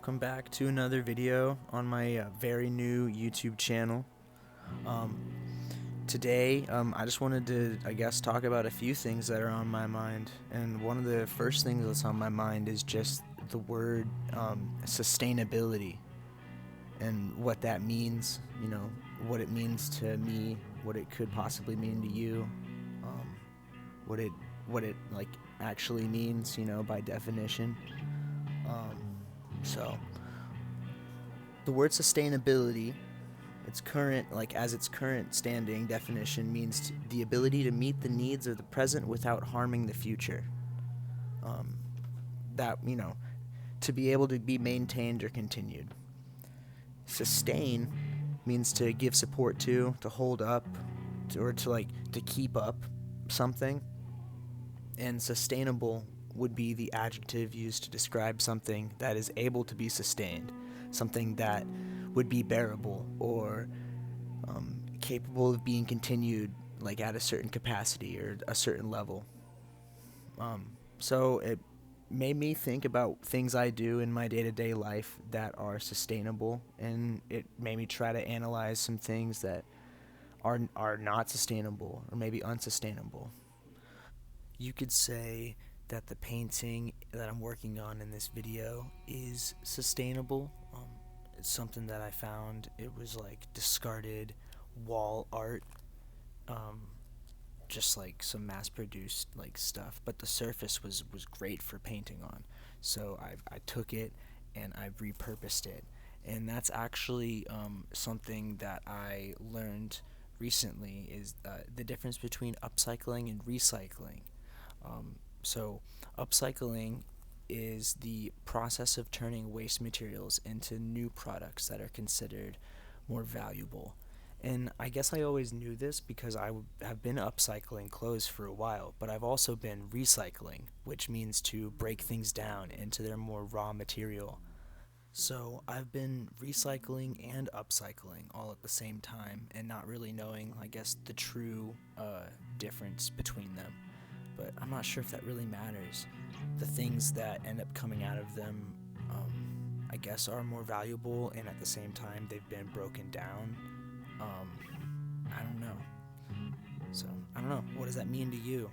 welcome back to another video on my very new YouTube channel. Today, I just wanted to, talk about a few things that are on my mind, and one of the first things that's on my mind is just the word sustainability and what that means, what it means to me, what it could possibly mean to you, what it like actually means, by definition. So the word sustainability, its current standing definition, means the ability to meet the needs of the present without harming the future. To be able to be maintained or continued. Sustain means to give support to hold up, to keep up something. And sustainable would be the adjective used to describe something that is able to be sustained, something that would be bearable or capable of being continued, like at a certain capacity or a certain level. So it made me think about things I do in my day-to-day life that are sustainable, and it made me try to analyze some things that are not sustainable or maybe unsustainable. You could say that the painting that I'm working on in this video is sustainable. It's something that I found. It was like discarded wall art, just like some mass-produced like stuff, but the surface was great for painting on. So I took it and I repurposed it, and that's actually something that I learned recently is the difference between upcycling and recycling. So upcycling is the process of turning waste materials into new products that are considered more valuable. And I guess I always knew this because I have been upcycling clothes for a while, but I've also been recycling, which means to break things down into their more raw material. So I've been recycling and upcycling all at the same time and not really knowing, the true difference between them. But I'm not sure if that really matters. The things that end up coming out of them, are more valuable, and at the same time they've been broken down. I don't know. So, I don't know. What does that mean to you?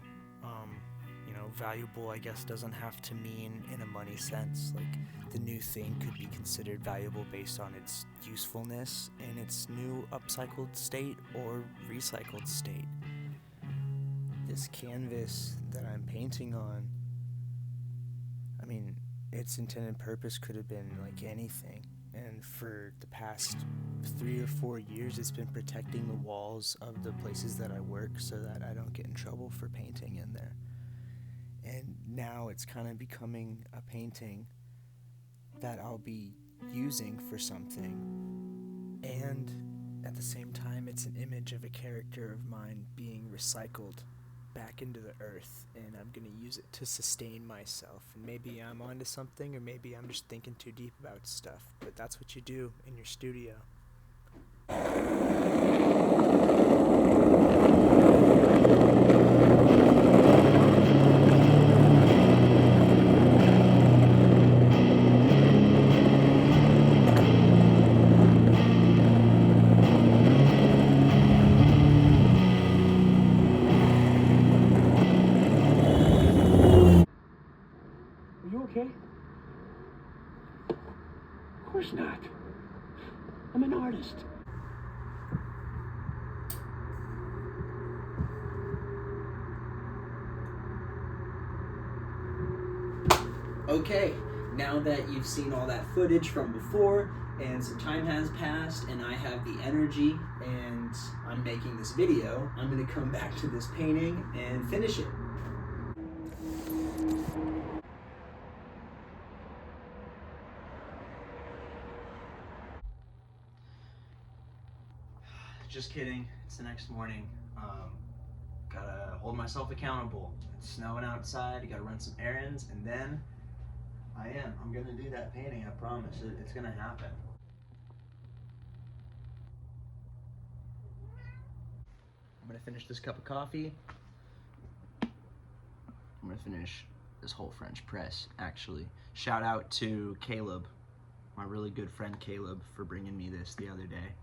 Valuable, doesn't have to mean in a money sense. Like, the new thing could be considered valuable based on its usefulness in its new upcycled state or recycled state. This canvas that I'm painting on, its intended purpose could have been like anything. And for the past 3 or 4 years, it's been protecting the walls of the places that I work so that I don't get in trouble for painting in there. And now it's kind of becoming a painting that I'll be using for something. And at the same time, it's an image of a character of mine being recycled back into the earth, and I'm going to use it to sustain myself. And maybe I'm onto something, or maybe I'm just thinking too deep about stuff, but that's what you do in your studio. Okay? Of course not. I'm an artist. Okay, now that you've seen all that footage from before, and some time has passed, and I have the energy, and I'm making this video, I'm going to come back to this painting and finish it. Just kidding, it's the next morning. Gotta hold myself accountable. It's snowing outside, I gotta run some errands, and then I'm gonna do that painting, I promise. It's gonna happen. I'm gonna finish this cup of coffee. I'm gonna finish this whole French press, actually. Shout out to Caleb my really good friend Caleb for bringing me this the other day.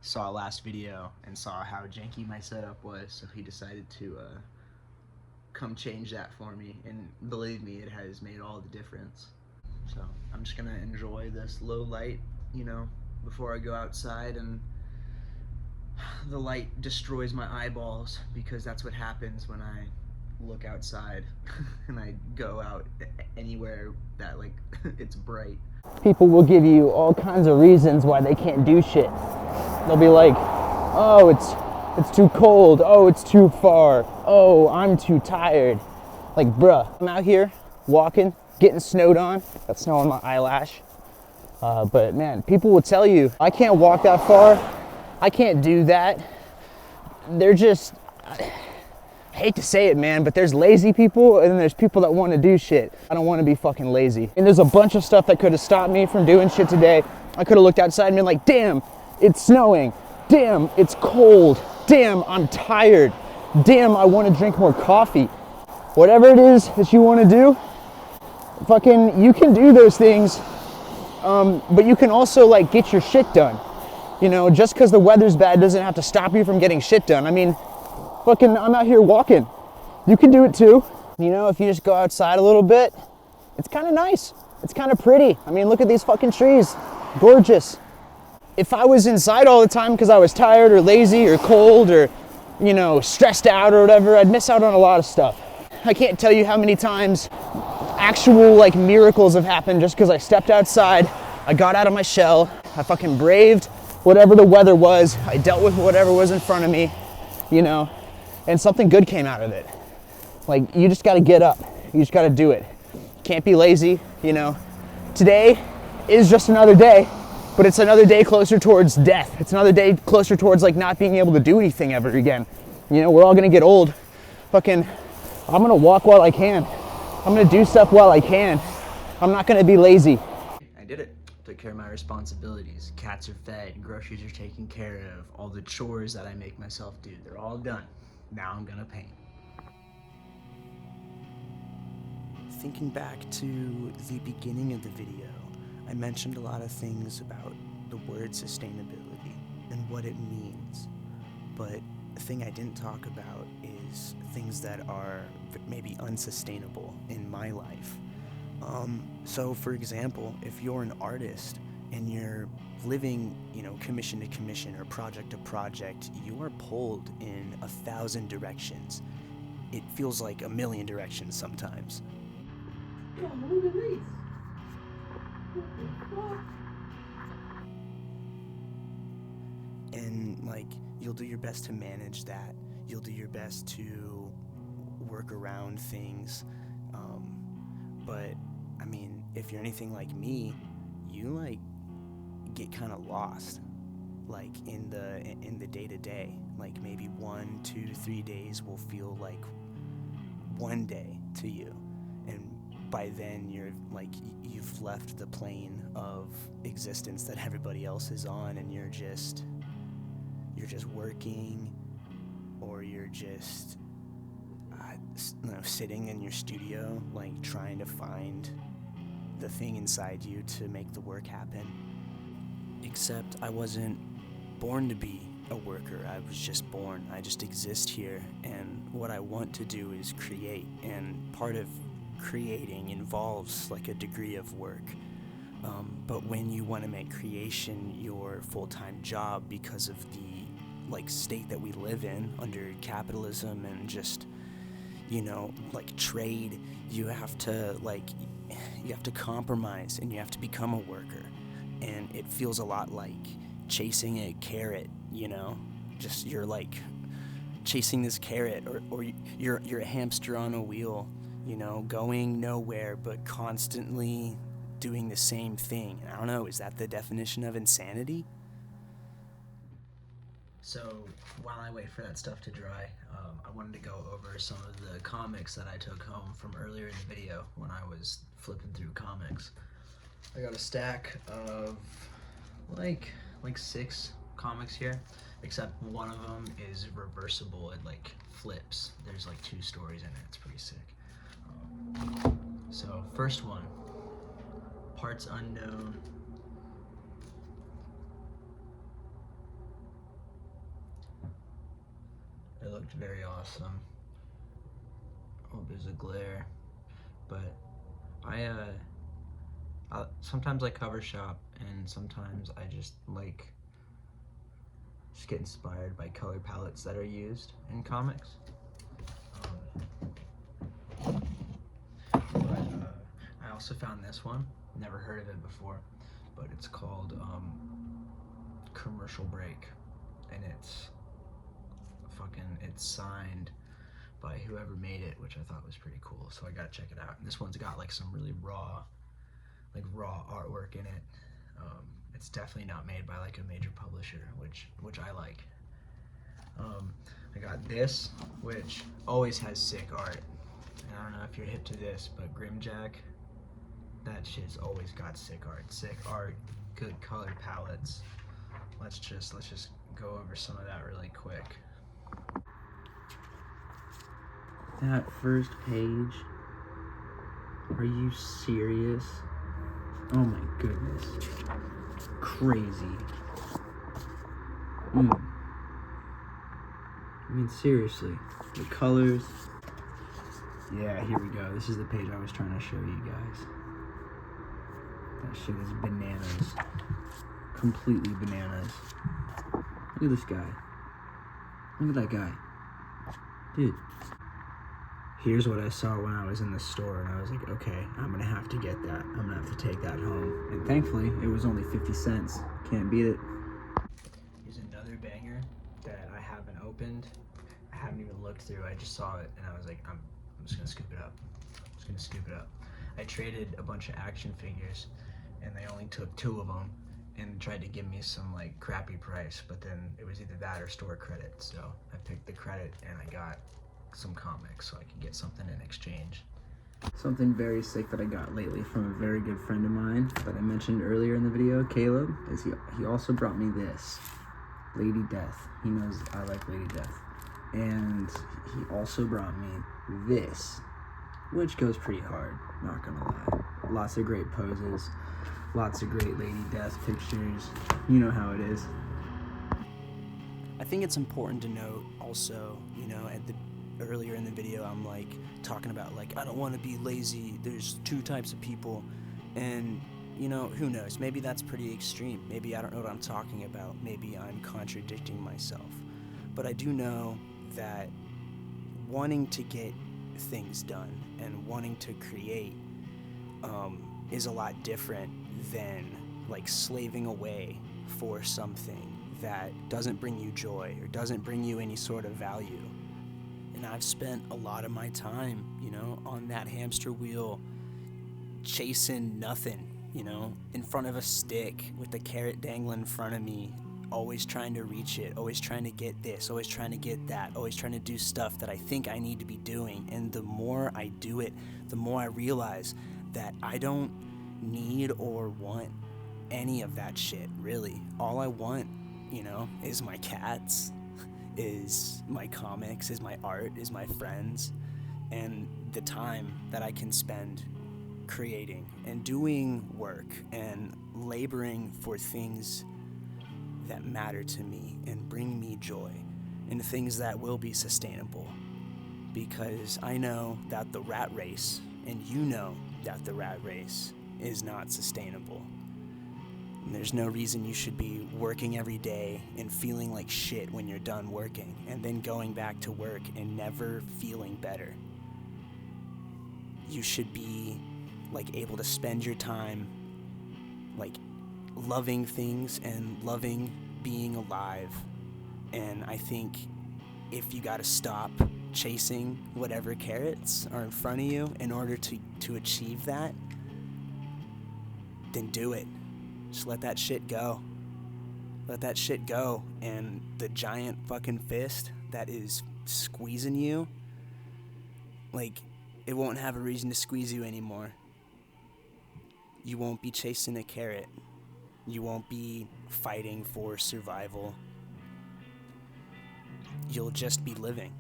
Saw last video and saw how janky my setup was, so he decided to come change that for me, and believe me, it has made all the difference. So I'm just gonna enjoy this low light, you know, before I go outside and the light destroys my eyeballs, because that's what happens when I look outside and I go out anywhere that like it's bright. People will give you all kinds of reasons why they can't do shit. They'll be like, oh, it's too cold, oh, it's too far, oh, I'm too tired. Like, bruh, I'm out here walking, getting snowed on, got snow on my eyelash. But man, people will tell you, I can't walk that far, I can't do that. They're just, I hate to say it, man, but there's lazy people and then there's people that want to do shit. I don't want to be fucking lazy. And there's a bunch of stuff that could have stopped me from doing shit today. I could have looked outside and been like, damn, it's snowing. Damn, it's cold. Damn, I'm tired. Damn, I want to drink more coffee. Whatever it is that you want to do, fucking, you can do those things, but you can also like get your shit done. You know, just because the weather's bad doesn't have to stop you from getting shit done. I mean, fucking, I'm out here walking. You can do it too. You know, if you just go outside a little bit, it's kind of nice. It's kind of pretty. I mean, look at these fucking trees. Gorgeous. If I was inside all the time because I was tired or lazy or cold or, you know, stressed out or whatever, I'd miss out on a lot of stuff. I can't tell you how many times actual like miracles have happened just because I stepped outside, I got out of my shell, I fucking braved whatever the weather was, I dealt with whatever was in front of me, you know, and something good came out of it. Like, you just gotta get up, you just gotta do it. Can't be lazy, you know. Today is just another day, but it's another day closer towards death. It's another day closer towards like not being able to do anything ever again. You know, we're all gonna get old. Fucking, I'm gonna walk while I can. I'm gonna do stuff while I can. I'm not gonna be lazy. I did it. Took care of my responsibilities. Cats are fed, groceries are taken care of, all the chores that I make myself do, they're all done. Now I'm gonna paint. Thinking back to the beginning of the video, I mentioned a lot of things about the word sustainability and what it means, but the thing I didn't talk about is things that are maybe unsustainable in my life. So for example, if you're an artist and you're living, you know, commission to commission or project to project, you are pulled in 1,000 directions. It feels like a million directions sometimes. Oh, look at these. What the fuck? And like, you'll do your best to manage that. You'll do your best to work around things. But I mean, if you're anything like me, you like get kind of lost, like in the day-to-day. Like maybe 1, 2, 3 days will feel like one day to you, and by then you're like, you've left the plane of existence that everybody else is on, and you're just working, or you're just sitting in your studio, like trying to find the thing inside you to make the work happen. Except I wasn't born to be a worker. I was just born. I just exist here, and what I want to do is create, and part of creating involves like a degree of work. But when you want to make creation your full-time job because of the like state that we live in under capitalism and just, you know, like trade, you have to compromise and you have to become a worker. And it feels a lot like chasing a carrot, you know? Just you're like chasing this carrot, or you're a hamster on a wheel, you know, going nowhere but constantly doing the same thing. And I don't know, is that the definition of insanity? So while I wait for that stuff to dry, I wanted to go over some of the comics that I took home from earlier in the video when I was flipping through comics. I got a stack of like 6 comics here, except one of them is reversible. It like flips. There's like 2 stories in it. It's pretty sick. So first one Parts unknown. It looked very awesome. Oh, there's a glare. But I sometimes I cover shop, and sometimes I just get inspired by color palettes that are used in comics. I also found this one. Never heard of it before, but it's called Commercial Break, and it's signed by whoever made it, which I thought was pretty cool. So I gotta check it out. And this one's got like some really raw artwork in it. It's definitely not made by like a major publisher, which I like. I got this, which always has sick art. And I don't know if you're hip to this, but Grimjack, that shit's always got sick art, good color palettes. Let's just go over some of that really quick. That first page, are you serious? Oh my goodness, crazy. I mean, seriously, the colors. Yeah, here we go. This is the page I was trying to show you guys. That shit is bananas. Completely bananas. Look at this guy. Look at that guy. Dude. Here's what I saw when I was in the store, and I was like, okay, I'm gonna have to get that. I'm gonna have to take that home. And thankfully, it was only 50 cents. Can't beat it. Here's another banger that I haven't opened. I haven't even looked through. I just saw it, and I was like, I'm just gonna scoop it up. I traded a bunch of action figures, and they only took 2 of them, and tried to give me some like crappy price, but then it was either that or store credit. So I picked the credit, and I got some comics so I could get something in exchange. Something very sick that I got lately from a very good friend of mine that I mentioned earlier in the video, Caleb, is he also brought me this, Lady Death. He knows I like Lady Death. And he also brought me this, which goes pretty hard, not gonna lie. Lots of great poses, lots of great Lady Death pictures. You know how it is. I think it's important to note also, earlier in the video, I'm like talking about like, I don't want to be lazy. There's 2 types of people, and who knows? Maybe that's pretty extreme. Maybe I don't know what I'm talking about. Maybe I'm contradicting myself. But I do know that wanting to get things done and wanting to create is a lot different than like slaving away for something that doesn't bring you joy or doesn't bring you any sort of value. And I've spent a lot of my time, on that hamster wheel chasing nothing, in front of a stick with the carrot dangling in front of me, always trying to reach it, always trying to get this, always trying to get that, always trying to do stuff that I think I need to be doing. And the more I do it, the more I realize that I don't need or want any of that shit, really. All I want, is my cats, is my comics, is my art, is my friends, and the time that I can spend creating and doing work and laboring for things that matter to me and bring me joy, and things that will be sustainable. Because I know that the rat race, and you know that the rat race, is not sustainable. And there's no reason you should be working every day and feeling like shit when you're done working, and then going back to work and never feeling better. You should be like able to spend your time like loving things and loving being alive. And I think if you gotta stop chasing whatever carrots are in front of you in order to achieve that, then do it. Just let that shit go. Let that shit go. And the giant fucking fist that is squeezing you, like, it won't have a reason to squeeze you anymore. You won't be chasing a carrot. You won't be fighting for survival. You'll just be living.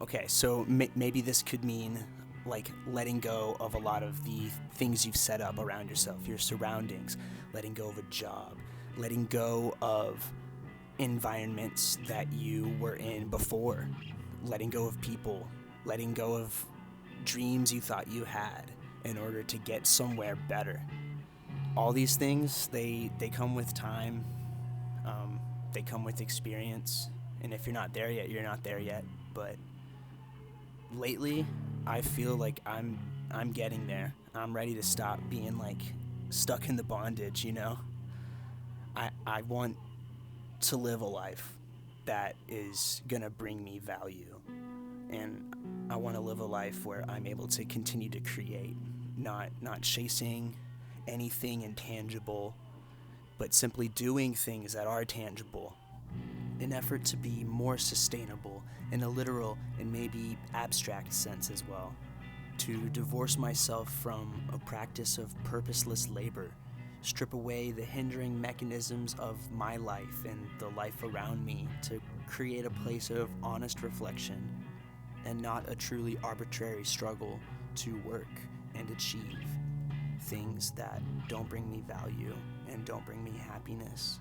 Okay, so maybe this could mean like letting go of a lot of the things you've set up around yourself, your surroundings, letting go of a job, letting go of environments that you were in before, letting go of people, letting go of dreams you thought you had in order to get somewhere better. All these things, they come with time, they come with experience, and if you're not there yet, you're not there yet. But lately, I feel like I'm getting there. I'm ready to stop being like stuck in the bondage, you know? I want to live a life that is gonna bring me value, and I want to live a life where I'm able to continue to create, not chasing anything intangible, but simply doing things that are tangible, in effort to be more sustainable in a literal and maybe abstract sense as well, to divorce myself from a practice of purposeless labor, strip away the hindering mechanisms of my life and the life around me to create a place of honest reflection and not a truly arbitrary struggle to work and achieve things that don't bring me value and don't bring me happiness,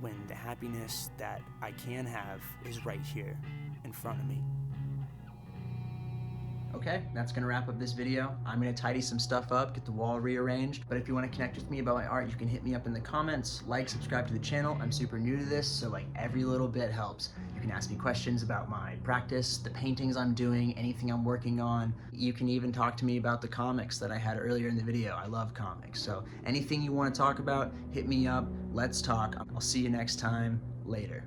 when the happiness that I can have is right here in front of me. Okay, that's gonna wrap up this video. I'm gonna tidy some stuff up, get the wall rearranged, but if you wanna connect with me about my art, you can hit me up in the comments, like, subscribe to the channel. I'm super new to this, so like every little bit helps. You can ask me questions about my practice, the paintings I'm doing, anything I'm working on. You can even talk to me about the comics that I had earlier in the video. I love comics, so anything you wanna talk about, hit me up, let's talk. I'll see you next time, later.